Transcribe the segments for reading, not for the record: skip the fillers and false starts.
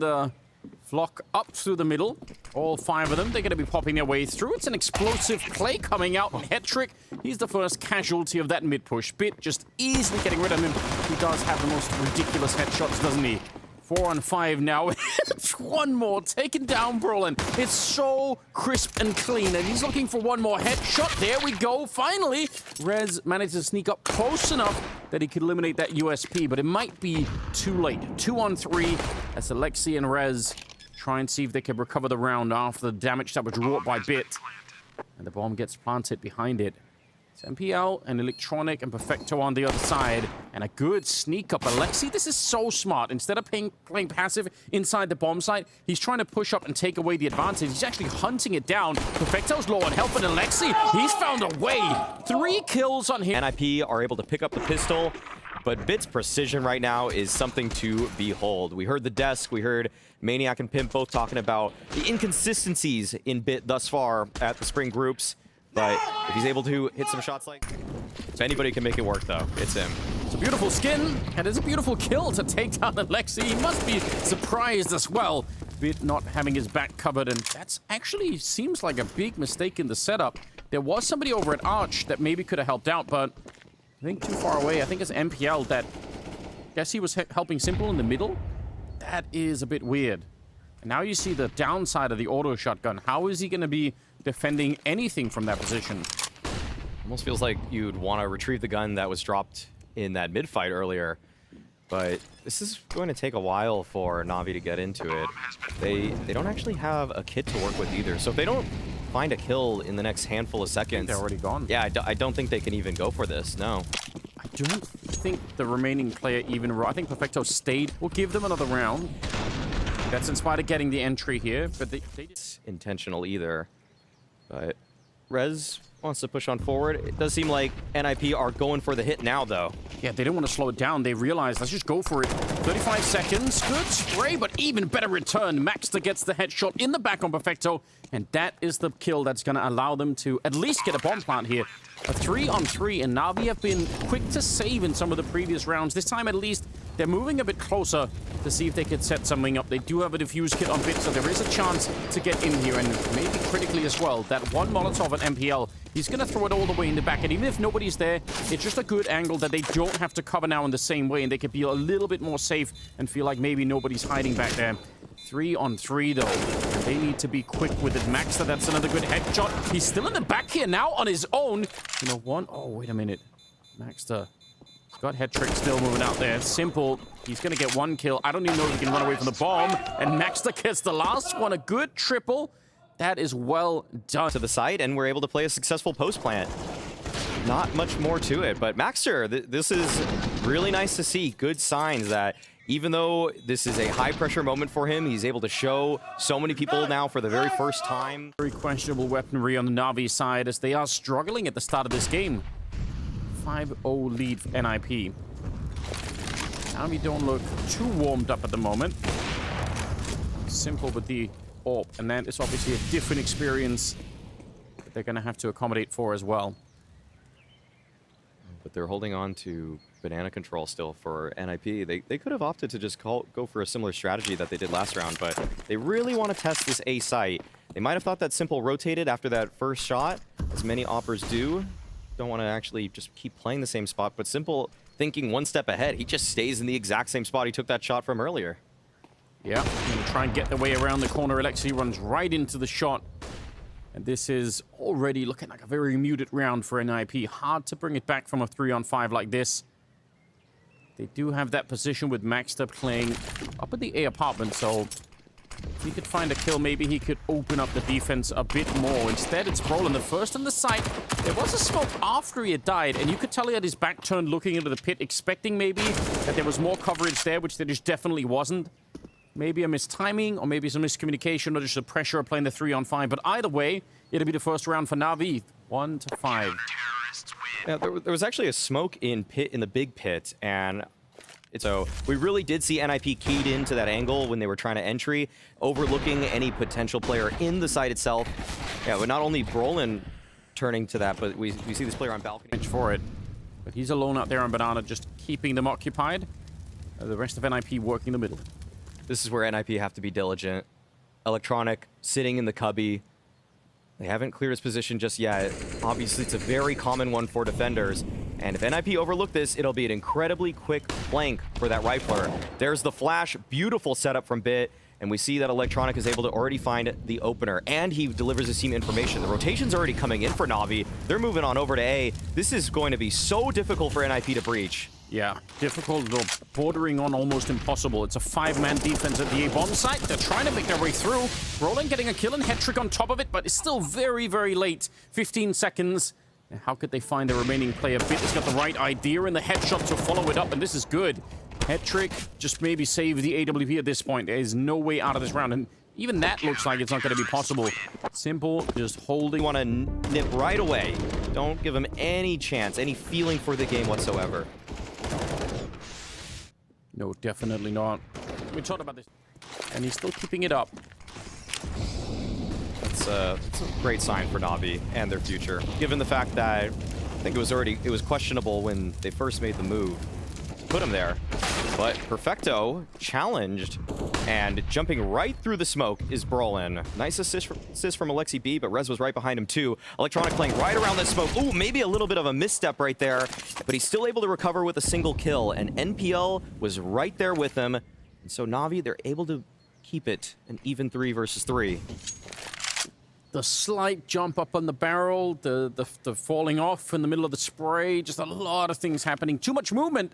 the flock up through the middle. All 5 of them, they're going to be popping their way through. It's an explosive play coming out. Hetrick, he's the first casualty of that mid-push. Bit just easily getting rid of him. He does have the most ridiculous headshots, doesn't he? 4 on 5 now. One more taken down Brolin. It's so crisp and clean, and he's looking for one more headshot. There we go. Finally, Rez managed to sneak up close enough that he could eliminate that USP, but it might be too late. 2 on 3 as Alexi and Rez try and see if they can recover the round after the damage that was wrought by Bit. And the bomb gets planted behind it. It's MPL and Electronic and Perfecto on the other side. And a good sneak up. Alexi, this is so smart. Instead of playing passive inside the bomb site, he's trying to push up and take away the advantage. He's actually hunting it down. Perfecto's low on health, and Alexi, he's found a way. 3 kills on him. NIP are able to pick up the pistol, but Bit's precision right now is something to behold. We heard the desk, we heard Maniac and Pimp both talking about the inconsistencies in Bit thus far at the spring groups. But if he's able to hit some shots like... If anybody can make it work, though, it's him. It's a beautiful skin, and it's a beautiful kill to take down Alexi. He must be surprised as well, Bit not having his back covered, and that's actually seems like a big mistake in the setup. There was somebody over at Arch that maybe could have helped out, but I think too far away. I think it's MPL that... Guess he was helping Simple in the middle? That is a bit weird. And now you see the downside of the auto shotgun. How is he going to be defending anything from that position? Almost feels like you'd want to retrieve the gun that was dropped in that mid-fight earlier. But this is going to take a while for Navi to get into it. They don't actually have a kit to work with either. So if they don't find a kill in the next handful of seconds... They're already gone. Yeah, I don't think they can even go for this, no. I don't think the remaining player even... I think Perfecto stayed. We'll give them another round. That's in spite of getting the entry here, but they It's intentional either. But Rez wants to push on forward. It does seem like NIP are going for the hit now, though. Yeah, they don't want to slow it down. They realize, let's just go for it. 35 seconds. Good spray, but even better return. Maxter gets the headshot in the back on Perfecto, and that is the kill that's going to allow them to at least get a bomb plant here. A 3 on 3, and Navi have been quick to save in some of the previous rounds. This time, at least, they're moving a bit closer to see if they could set something up. They do have a defuse kit on Bit, so there is a chance to get in here, and maybe critically as well. That one Molotov at MPL, he's going to throw it all the way in the back, and even if nobody's there, it's just a good angle that they don't have to cover now in the same way, and they could be a little bit more safe and feel like maybe nobody's hiding back there. 3 on 3, though. They need to be quick with it. Maxter, that's another good headshot. He's still in the back here now on his own. You know, one... Oh, wait a minute. Maxter... Got Hetrick still moving out there. Simple. He's going to get 1 kill. I don't even know if he can run away from the bomb. And Maxter gets the last one. A good triple. That is well done. To the side, and we're able to play a successful post plant. Not much more to it, but Maxter, this is really nice to see. Good signs that even though this is a high-pressure moment for him, he's able to show so many people now for the very first time. Very questionable weaponry on the Navi side as they are struggling at the start of this game. 5-0 lead for NIP. Navi don't look too warmed up at the moment. Simple with the AWP, and that is obviously a different experience that they're going to have to accommodate for as well. But they're holding on to banana control still for NIP. They could have opted to just go for a similar strategy that they did last round, but they really want to test this A site. They might have thought that Simple rotated after that first shot, as many oppers do. Don't want to actually just keep playing the same spot, but Simple thinking one step ahead. He just stays in the exact same spot he took that shot from earlier. Yeah, gonna try and get the way around the corner. Alexi runs right into the shot. And this is already looking like a very muted round for NIP. Hard to bring it back from a 3 on 5 like this. They do have that position with Maxter playing up at the A apartment, so if he could find a kill, maybe he could open up the defense a bit more. Instead, it's Brolin, the first on the site. There was a smoke after he had died, and you could tell he had his back turned looking into the pit, expecting maybe that there was more coverage there, which there just definitely wasn't. Maybe a mistiming, or maybe some miscommunication, or just the pressure of playing the 3 on 5. But either way, it'll be the first round for Navi. 1 to 5. Yeah, there was actually a smoke in the big pit, and so we really did see NIP keyed into that angle when they were trying to entry, overlooking any potential player in the site itself. Yeah, but not only Brolin turning to that, but we see this player on balcony. For it. But he's alone out there on Banana, just keeping them occupied. The rest of NIP working the middle. This is where NIP have to be diligent. Electronic sitting in the cubby. They haven't cleared his position just yet. Obviously, it's a very common one for defenders. And if NIP overlook this, it'll be an incredibly quick flank for that rifler. There's the flash. Beautiful setup from Bit. And we see that Electronic is able to already find the opener. And he delivers his team information. The rotation's already coming in for Navi. They're moving on over to A. This is going to be so difficult for NIP to breach. Yeah, difficult, though, bordering on almost impossible. It's a 5-man defense at the A bomb site. They're trying to make their way through. Roland getting a kill and hat-trick on top of it, but it's still very, very late. 15 seconds. And how could they find the remaining player? Bit has got the right idea and the headshot to follow it up, and this is good. Hat-trick just maybe save the AWP at this point. There is no way out of this round, and even that looks like it's not going to be possible. Simple, just holding. You want to nip right away. Don't give him any chance, any feeling for the game whatsoever. No, definitely not. We talked about this. And he's still keeping it up. That's a great sign for Navi and their future. Given the fact that I think it was questionable when they first made the move to put him there. But Perfecto challenged, and jumping right through the smoke is Brolin. Nice assist from Alexi B, but Rez was right behind him too. Electronic playing right around that smoke. Ooh, maybe a little bit of a misstep right there, but he's still able to recover with a single kill, and NPL was right there with him. And so Navi, they're able to keep it an even 3 versus 3. The slight jump up on the barrel, the falling off in the middle of the spray, just a lot of things happening. Too much movement.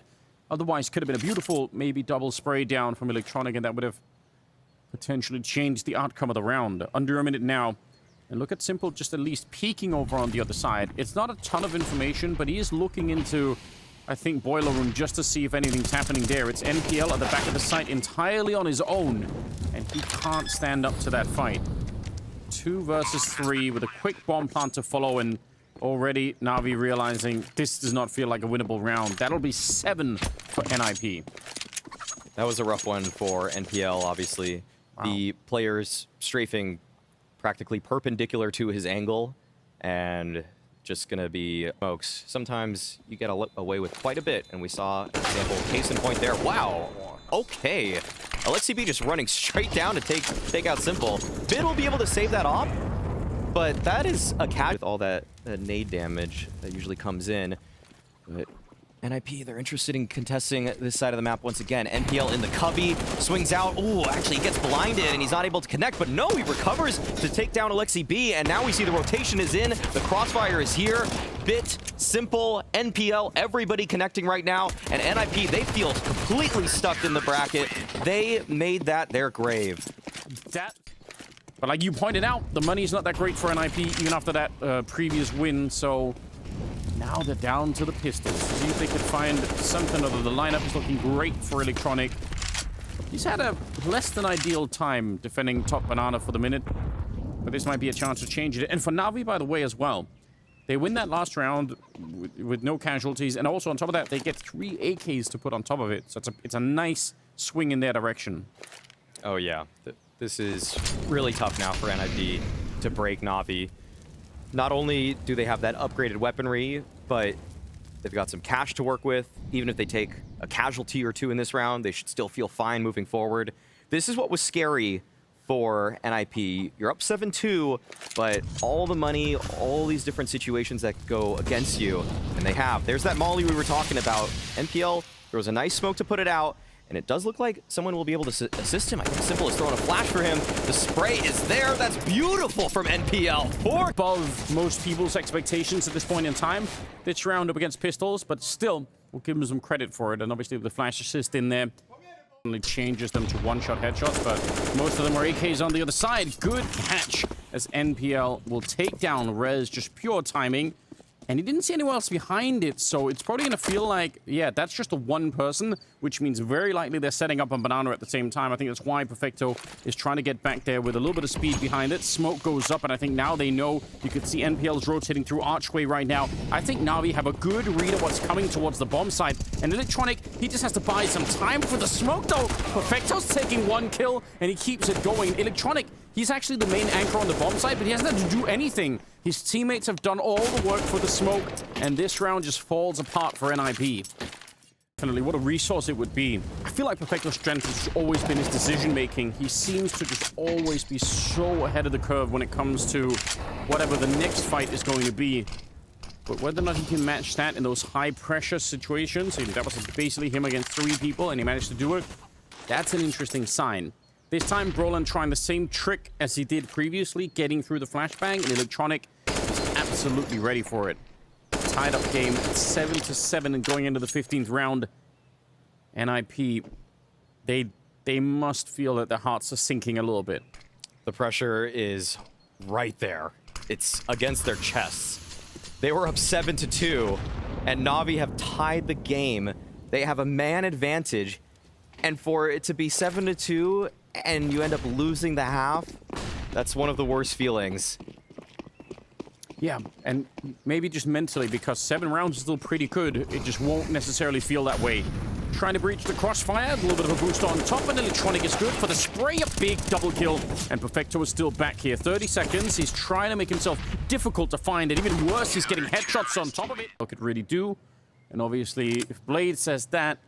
Otherwise, could have been a beautiful, maybe double spray down from Electronic, and that would have potentially changed the outcome of the round. Under a minute now. And look at Simple just at least peeking over on the other side. It's not a ton of information, but he is looking into, I think, Boiler Room just to see if anything's happening there. It's NPL at the back of the site entirely on his own, and he can't stand up to that fight. 2 versus 3 with a quick bomb plant to follow, and already Navi realizing this does not feel like a winnable round. That'll be 7 for NIP. That was a rough one for NPL, obviously. Wow. The players strafing practically perpendicular to his angle, and just gonna be smokes. Sometimes you get away with quite a bit, and we saw an example, case in point there. Wow, okay. Alexi B just running straight down to take out Simple. Bid will be able to save that off, but that is a catch with all that nade damage that usually comes in. But NIP, they're interested in contesting this side of the map once again. NPL in the cubby, swings out. Oh, actually he gets blinded and he's not able to connect, but no, he recovers to take down Alexi B, and now we see the rotation is in, the crossfire is here. Bit, Simple, NPL, everybody connecting right now, and NIP, they feel completely stuck in the bracket. They made that their grave. But like you pointed out, the money's not that great for NIP even after that previous win, so now they're down to the pistols. See if they could find something other. The lineup is looking great for Electronic. He's had a less than ideal time defending top banana for the minute, but this might be a chance to change it. And for Navi, by the way, as well. They win that last round with no casualties, and also on top of that, they get 3 AKs to put on top of it. So it's a nice swing in their direction. Oh yeah, this is really tough now for NIP to break Navi. Not only do they have that upgraded weaponry, but they've got some cash to work with. Even if they take a casualty or 2 in this round, they should still feel fine moving forward. This is what was scary for NIP. You're up 7-2, but all the money, all these different situations that go against you, and they have. There's that molly we were talking about. NPL, there was a nice smoke to put it out, and it does look like someone will be able to assist him. I think Simple is throwing a flash for him. The spray is there. That's beautiful from NPL. Above most people's expectations at this point in time. This round up against pistols, but still, we'll give them some credit for it. And obviously with the flash assist in there, only changes them to one-shot headshots, but most of them are AKs on the other side. Good catch as NPL will take down Rez, just pure timing. And he didn't see anyone else behind it, so it's probably going to feel like, yeah, that's just a one person, which means very likely they're setting up on Banana at the same time. I think that's why Perfecto is trying to get back there with a little bit of speed behind it. Smoke goes up, and I think now they know. You could see NPL's rotating through Archway right now. I think Navi have a good read of what's coming towards the bomb site. And Electronic, he just has to buy some time for the smoke, though. Perfecto's taking 1 kill, and he keeps it going. Electronic, he's actually the main anchor on the bomb site, but he hasn't had to do anything. His teammates have done all the work for the smoke, and this round just falls apart for NIP. Definitely, what a resource it would be. I feel like Perfecto's strength has always been his decision-making. He seems to just always be so ahead of the curve when it comes to whatever the next fight is going to be. But whether or not he can match that in those high-pressure situations, that was basically him against 3 people, and he managed to do it, that's an interesting sign. This time, Brolan trying the same trick as he did previously, getting through the flashbang, and Electronic is absolutely ready for it. Tied up game at 7-7 and going into the 15th round. NIP, they must feel that their hearts are sinking a little bit. The pressure is right there. It's against their chests. They were up 7-2, and Navi have tied the game. They have a man advantage, and for it to be 7-2 and you end up losing the half, that's one of the worst feelings. Yeah, and maybe just mentally, because 7 rounds is still pretty good, it just won't necessarily feel that way. Trying to breach the crossfire, a little bit of a boost on top, and Electronic is good for the spray, a big double kill, and Perfecto is still back here. 30 seconds, he's trying to make himself difficult to find, and even worse, he's getting headshots on top of it. What could really do, and obviously, if Blade says that,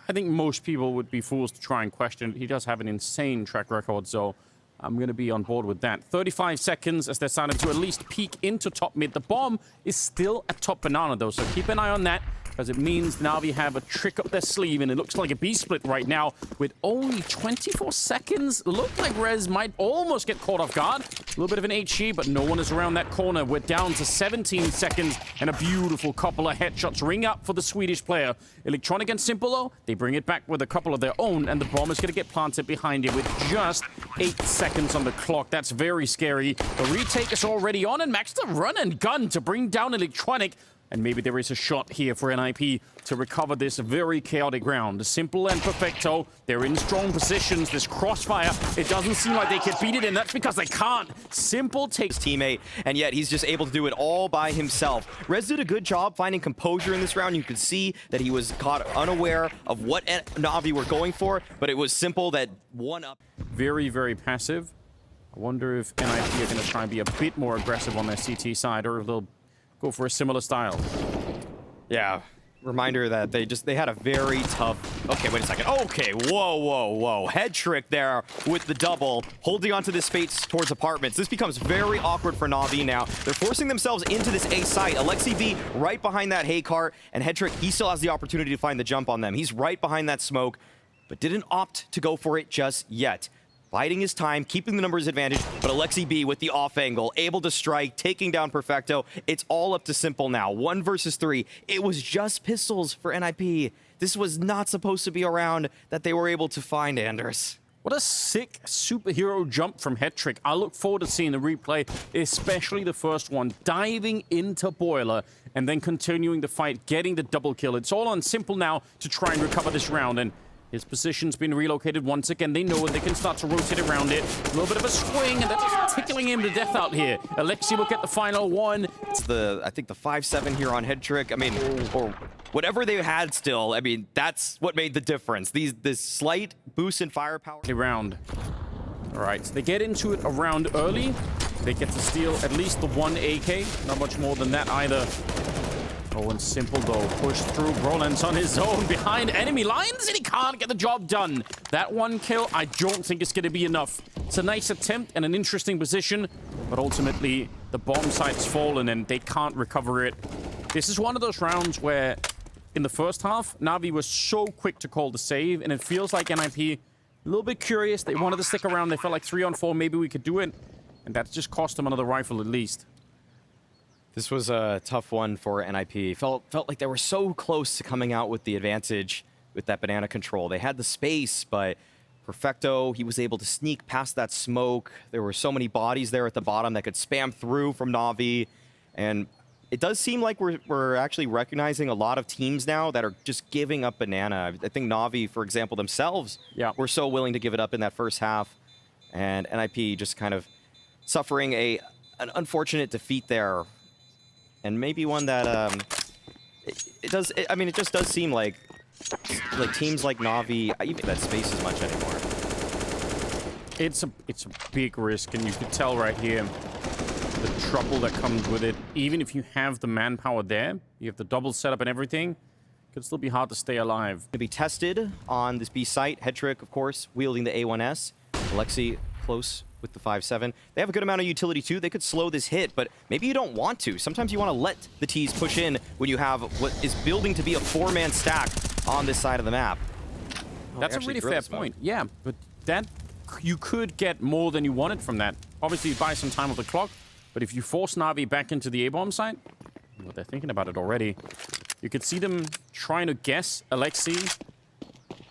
I think most people would be fools to try and question it. He does have an insane track record, so I'm going to be on board with that. 35 seconds as they're starting to at least peek into top mid. The bomb is still at top banana, though, so keep an eye on that, because it means Navi have a trick up their sleeve, and it looks like a B-split right now with only 24 seconds. Look like Rez might almost get caught off guard. A little bit of an HE, but no one is around that corner. We're down to 17 seconds, and a beautiful couple of headshots ring up for the Swedish player. Electronic and Simple, though, they bring it back with a couple of their own, and the bomb is going to get planted behind it with just 8 seconds on the clock. That's very scary. The retake is already on, and Max the run and gun to bring down Electronic. And maybe there is a shot here for NIP to recover this very chaotic round. Simple and Perfecto, they're in strong positions. This crossfire, it doesn't seem like they can beat it, and that's because they can't. Simple takes teammate, and yet he's just able to do it all by himself. Rez did a good job finding composure in this round. You could see that he was caught unaware of what Navi were going for, but it was Simple that won up. Very, very passive. I wonder if NIP are going to try and be a bit more aggressive on their CT side, or if they'll go for a similar style. Yeah, reminder that they had a very tough... Okay, wait a second. Okay, whoa. Head trick there with the double, holding onto this space towards apartments. This becomes very awkward for Navi now. They're forcing themselves into this A site. Alexi B right behind that hay cart, and head trick, he still has the opportunity to find the jump on them. He's right behind that smoke, but didn't opt to go for it just yet. Biding his time, keeping the numbers advantage, but Alexi B with the off angle, able to strike, taking down Perfecto. It's all up to Simple now. 1 versus 3. It was just pistols for NIP. This was not supposed to be a round that they were able to find, Anders. What a sick superhero jump from Hetrick. I look forward to seeing the replay, especially the first one, diving into Boiler and then continuing the fight, getting the double kill. It's all on Simple now to try and recover this round, and his position's been relocated once again. They know they can start to rotate around it. A little bit of a swing, and that's tickling him to death out here. Alexi will get the final one. It's I think the 5-7 here on head trick. I mean, or whatever they had still. I mean, that's what made the difference. This slight boost in firepower. Round. All right, so they get into it around early. They get to steal at least the 1 AK. Not much more than that either. Oh, and Simple, though, pushed through. Brolan's on his own behind enemy lines, and he can't get the job done. That 1 kill, I don't think it's going to be enough. It's a nice attempt and an interesting position, but ultimately, the bomb site's fallen, and they can't recover it. This is one of those rounds where, in the first half, Navi was so quick to call the save, and it feels like NIP, a little bit curious. They wanted to stick around. They felt like 3-on-4, maybe we could do it, and that just cost them another rifle at least. This was a tough one for NIP. Felt like they were so close to coming out with the advantage with that banana control. They had the space, but Perfecto, he was able to sneak past that smoke. There were so many bodies there at the bottom that could spam through from Navi. And it does seem like we're actually recognizing a lot of teams now that are just giving up banana. I think Navi, for example, themselves were so willing to give it up in that first half. And NIP just kind of suffering an unfortunate defeat there. And maybe one that it just does seem like teams like Navi even that space as much anymore. It's a big risk, and you could tell right here the trouble that comes with it. Even if you have the manpower there, you have the double setup and everything, Could still be hard to stay alive. To be tested on this B site. Hedrick, of course, wielding the A1S. Alexi close with the 5-7. They have a good amount of utility too. They could slow this hit, but maybe you don't want to. Sometimes you want to let the T's push in when you have what is building to be a 4-man stack on this side of the map. That's a really fair point. Yeah, but that you could get more than you wanted from that. Obviously, buy some time off the clock, but if you force Navi back into the A-bomb site, well, they're thinking about it already. You could see them trying to guess Alexi,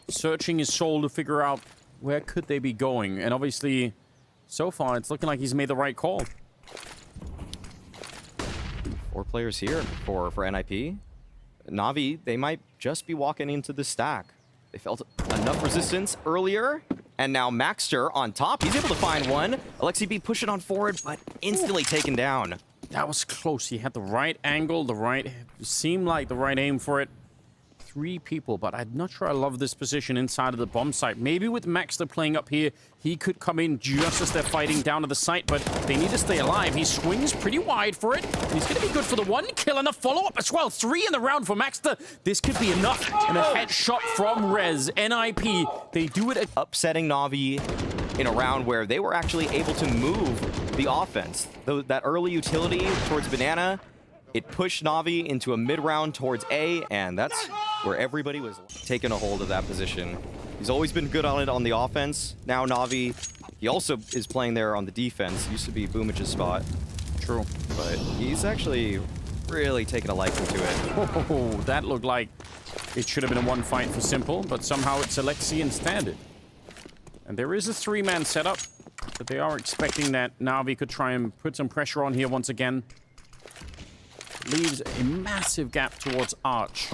searching his soul to figure out where could they be going. And obviously, so far, it's looking like he's made the right call. 4 players here for NIP. Navi, they might just be walking into the stack. They felt enough resistance earlier, and now Maxter on top. He's able to find one. Alexi B pushing on forward, but instantly taken down. That was close. He had the right angle, seemed like the right aim for it. 3 people, but I'm not sure I love this position inside of the bomb site. Maybe with Maxter playing up here, he could come in just as they're fighting down to the site, but they need to stay alive. He swings pretty wide for it. He's going to be good for the 1 kill and a follow-up as well. 3 in the round for Maxter. This could be enough. And a headshot from Rez. NIP, they do it. Upsetting Navi in a round where they were actually able to move the offense. That early utility towards Banana, it pushed Navi into a mid-round towards A, and that's where everybody was taking a hold of that position. He's always been good on it on the offense. Now Navi, he also is playing there on the defense. Used to be Bumic's spot. True. But he's actually really taking a liking to it. Oh, that looked like it should have been a 1 fight for Simple, but somehow it's Alexi instead. And there is a 3-man setup, but they are expecting that Navi could try and put some pressure on here once again. Leaves a massive gap towards Arch.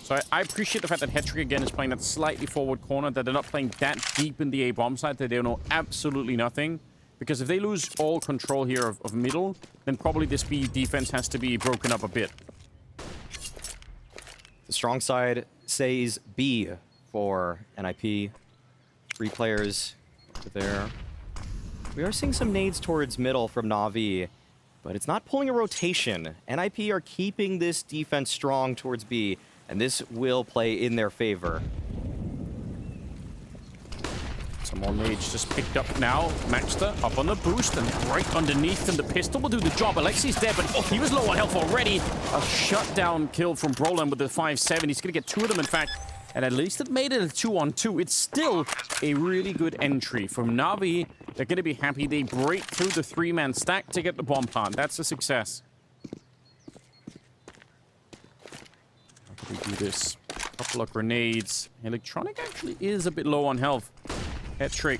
So I appreciate the fact that Hedrick again is playing that slightly forward corner, that they're not playing that deep in the A-bomb side, that they know absolutely nothing. Because if they lose all control here of middle, then probably this B defense has to be broken up a bit. The strong side says B for NIP. 3 players there. We are seeing some nades towards middle from Navi, but it's not pulling a rotation. NIP are keeping this defense strong towards B, and this will play in their favor. Some more nades just picked up now. Maxter up on the boost, and right underneath him, the pistol will do the job. Alexi's dead, but he was low on health already. A shutdown kill from Brolan with the 5-7. He's going to get 2 of them, in fact. And at least it made it a 2-on-2. It's still a really good entry from Navi. They're going to be happy they break through the 3-man stack to get the bomb plant. That's a success. How can we do this? A couple of grenades. Electronic actually is a bit low on health. Hedrick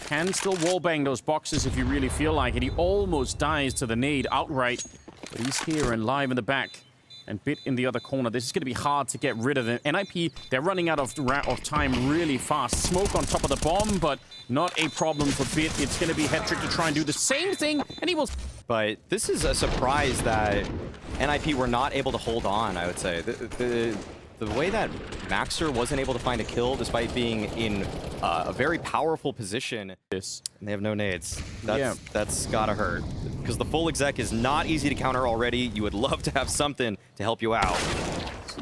can still wallbang those boxes if you really feel like it. He almost dies to the nade outright. But he's here and live in the back. And Bit in the other corner. This is going to be hard to get rid of them. NIP, they're running out of time really fast. Smoke on top of the bomb, but not a problem for Bit. It's going to be Hedrick to try and do the same thing, and he will... But this is a surprise that NIP were not able to hold on, I would say. The way that Maxter wasn't able to find a kill despite being in a very powerful position. And they have no nades. That's gotta hurt. Because the full exec is not easy to counter already. You would love to have something to help you out.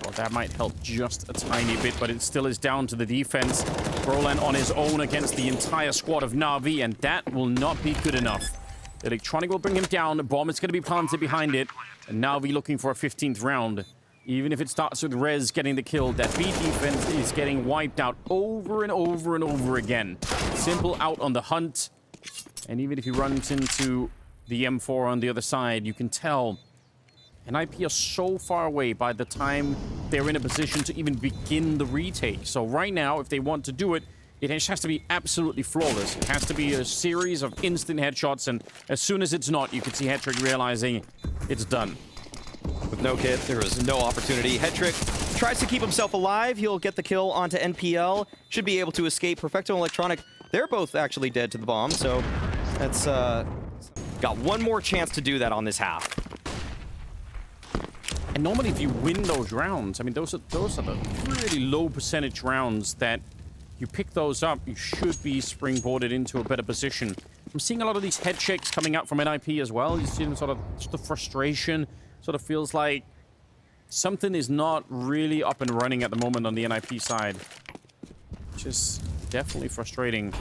Well, that might help just a tiny bit, but it still is down to the defense. Brolan on his own against the entire squad of Navi, and that will not be good enough. Electronic will bring him down. The bomb is going to be planted behind it. And Navi looking for a 15th round. Even if it starts with Rez getting the kill, that B defense is getting wiped out over and over and over again. Simple out on the hunt. And even if he runs into the M4 on the other side, you can tell NIP are so far away by the time they're in a position to even begin the retake. So right now, if they want to do it, it just has to be absolutely flawless. It has to be a series of instant headshots, and as soon as it's not, you can see Hedrick realizing it's done. With no kit, there is no opportunity. Hedrick tries to keep himself alive. He'll get the kill onto NPL. Should be able to escape. Perfecto and Electronic, they're both actually dead to the bomb, so that's got one more chance to do that on this half. And normally if you win those rounds, I mean, those are the really low percentage rounds that you pick those up, you should be springboarded into a better position. I'm seeing a lot of these head shakes coming out from NIP as well. You see them sort of, just the frustration sort of feels like Something is not really up and running at the moment on the NIP side. Which is definitely frustrating.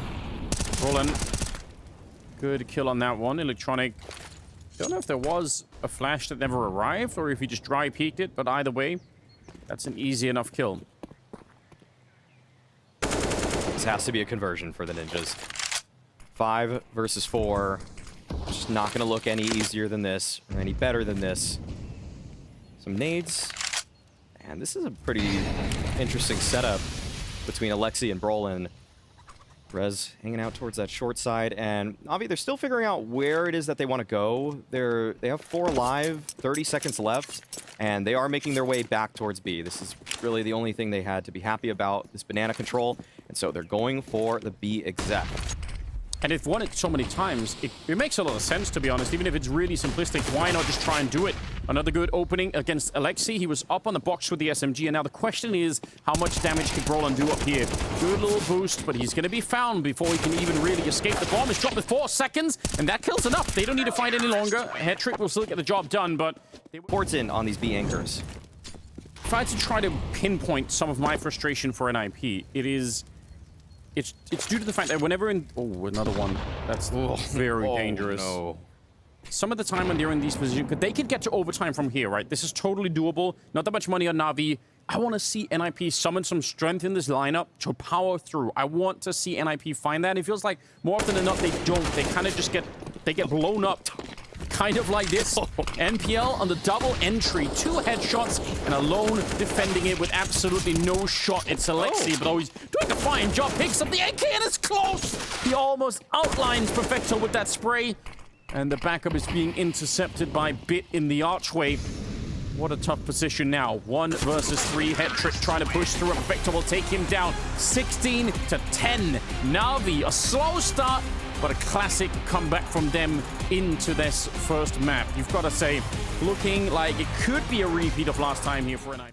Roland. Good kill on that one. Electronic. Don't know if there was a flash that never arrived or if he just dry peeked it, but either way, that's an easy enough kill. This has to be a conversion for the Ninjas. 5 versus 4. Just not going to look any easier than this, or any better than this. Some nades. And this is a pretty interesting setup between Alexi and Brolin. Rez hanging out towards that short side, and Navi, they're still figuring out where it is that they want to go. They have 4 alive, 30 seconds left, and they are making their way back towards B. This is really the only thing they had to be happy about, this banana control, and so they're going for the B exec. And they've won it so many times, it makes a lot of sense, to be honest. Even if it's really simplistic, why not just try and do it? Another good opening against Alexi. He was up on the box with the SMG, and now the question is, how much damage can Brolin do up here? Good little boost, but he's going to be found before he can even really escape. The bomb is dropped with 4 seconds, and that kills enough. They don't need to fight any longer. Head trick will still get the job done, but... Ports in on these B anchors. If I had to try to pinpoint some of my frustration for NIP, it is... It's due to the fact that whenever in... Oh, another one. That's very dangerous. No. Some of the time when they're in these positions, they could get to overtime from here, right? This is totally doable. Not that much money on Navi. I want to see NIP summon some strength in this lineup to power through. I want to see NIP find that. It feels like more often than not, they don't. They kind of just get blown up. Kind of like this. NPL on the double entry. 2 headshots and alone defending it with absolutely no shot. It's Alexi, but always doing a fine job. Picks up the AK and it's close. He almost outlines Perfecto with that spray. And the backup is being intercepted by Bit in the archway. What a tough position now. 1 versus 3. Head trick trying to push through. Perfecto will take him down. 16 to 10. Navi, a slow start, but a classic comeback from them into this first map. You've got to say, looking like it could be a repeat of last time here for NIP.